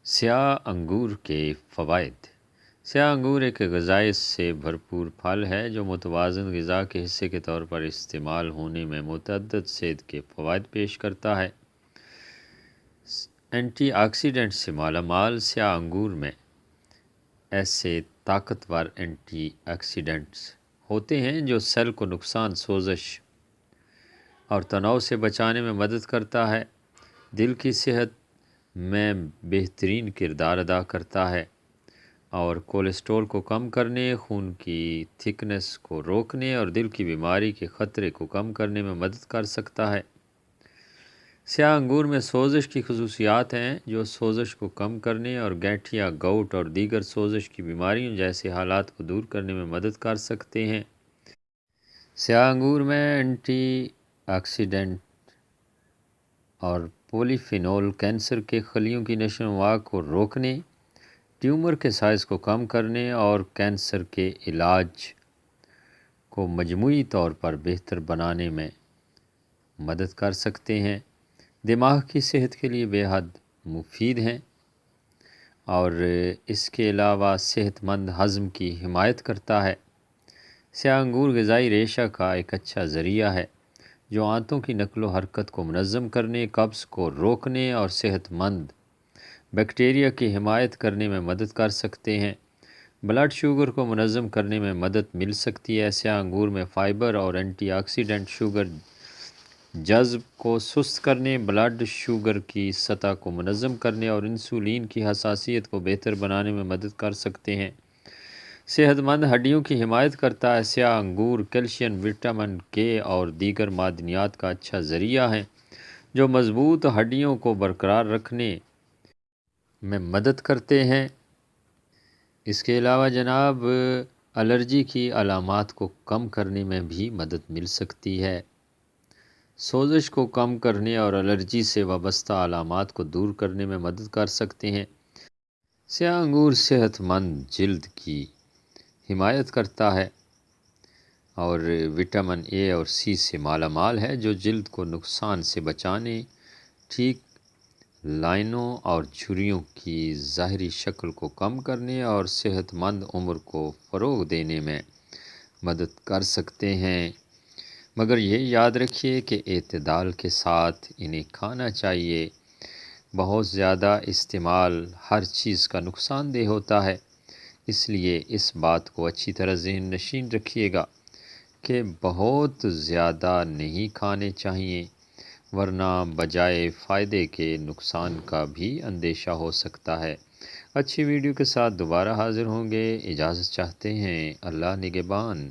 سیاہ انگور کے فوائد۔ سیاہ انگور ایک غذائی سے بھرپور پھل ہے جو متوازن غذا کے حصے کے طور پر استعمال ہونے میں متعدد صحت کے فوائد پیش کرتا ہے۔ اینٹی آکسیڈنٹ سے مالا مال سیاہ انگور میں ایسے طاقتور اینٹی آکسیڈنٹس ہوتے ہیں جو سیل کو نقصان، سوزش اور تناؤ سے بچانے میں مدد کرتا ہے، دل کی صحت میں بہترین کردار ادا کرتا ہے اور کولیسٹرول کو کم کرنے، خون کی تھکنس کو روکنے اور دل کی بیماری کے خطرے کو کم کرنے میں مدد کر سکتا ہے۔ سیاہ انگور میں سوزش کی خصوصیات ہیں جو سوزش کو کم کرنے اور گٹھیا، گاؤٹ اور دیگر سوزش کی بیماریوں جیسے حالات کو دور کرنے میں مدد کر سکتے ہیں۔ سیاہ انگور میں اینٹی آکسیڈنٹ اور پولی فینول کینسر کے خلیوں کی نشو و نما کو روکنے، ٹیومر کے سائز کو کم کرنے اور کینسر کے علاج کو مجموعی طور پر بہتر بنانے میں مدد کر سکتے ہیں، دماغ کی صحت کے لیے بے حد مفید ہیں اور اس کے علاوہ صحت مند ہضم کی حمایت کرتا ہے۔ سیاہ انگور غذائی ریشہ کا ایک اچھا ذریعہ ہے جو آنتوں کی نقل و حرکت کو منظم کرنے، قبض کو روکنے اور صحت مند بیکٹیریا کی حمایت کرنے میں مدد کر سکتے ہیں۔ بلڈ شوگر کو منظم کرنے میں مدد مل سکتی ہے۔ سیاہ انگور میں فائبر اور اینٹی آکسیڈنٹ شوگر جذب کو سست کرنے، بلڈ شوگر کی سطح کو منظم کرنے اور انسولین کی حساسیت کو بہتر بنانے میں مدد کر سکتے ہیں۔ صحت مند ہڈیوں کی حمایت کرتا ہے۔ سیاہ انگور کیلشیم، وٹامن کے اور دیگر معدنیات کا اچھا ذریعہ ہیں جو مضبوط ہڈیوں کو برقرار رکھنے میں مدد کرتے ہیں۔ اس کے علاوہ جناب الرجی کی علامات کو کم کرنے میں بھی مدد مل سکتی ہے، سوزش کو کم کرنے اور الرجی سے وابستہ علامات کو دور کرنے میں مدد کر سکتے ہیں۔ سیاہ انگور صحت مند جلد کی حمایت کرتا ہے اور وٹامن اے اور سی سے مالا مال ہے جو جلد کو نقصان سے بچانے، ٹھیک لائنوں اور جھریوں کی ظاہری شکل کو کم کرنے اور صحت مند عمر کو فروغ دینے میں مدد کر سکتے ہیں، مگر یہ یاد رکھیے کہ اعتدال کے ساتھ انہیں کھانا چاہیے۔ بہت زیادہ استعمال ہر چیز کا نقصان دہ ہوتا ہے، اس لیے اس بات کو اچھی طرح ذہن نشین رکھیے گا کہ بہت زیادہ نہیں کھانے چاہیے ورنہ بجائے فائدے کے نقصان کا بھی اندیشہ ہو سکتا ہے۔ اچھی ویڈیو کے ساتھ دوبارہ حاضر ہوں گے، اجازت چاہتے ہیں، اللہ نگہبان۔